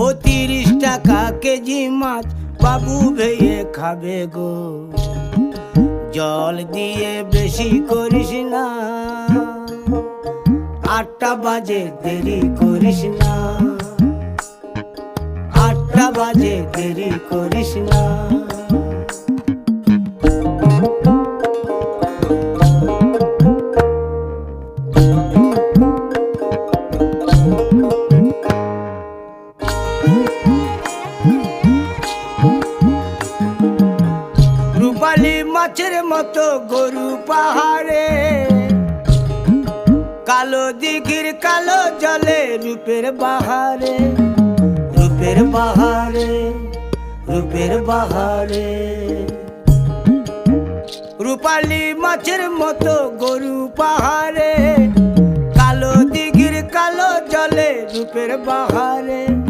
ও 30 টাকা কেজি মাছ বাবু ভেয়ে খাবে গো। জল দিয়ে বেশি করিস না, 8টা বাজে দেরি করিস না, 8টা বাজে দেরি করিস না। রূপালী মাছের মতো গরু পাহাড়ে, কালো দিঘির কালো জলে রূপের বাহারে, রূপের বাহারে, রূপের বাহারে। রূপালী মাছের মতো গরু পাহাড়ে, কালো দিঘির কালো জলে রূপের বাহারে।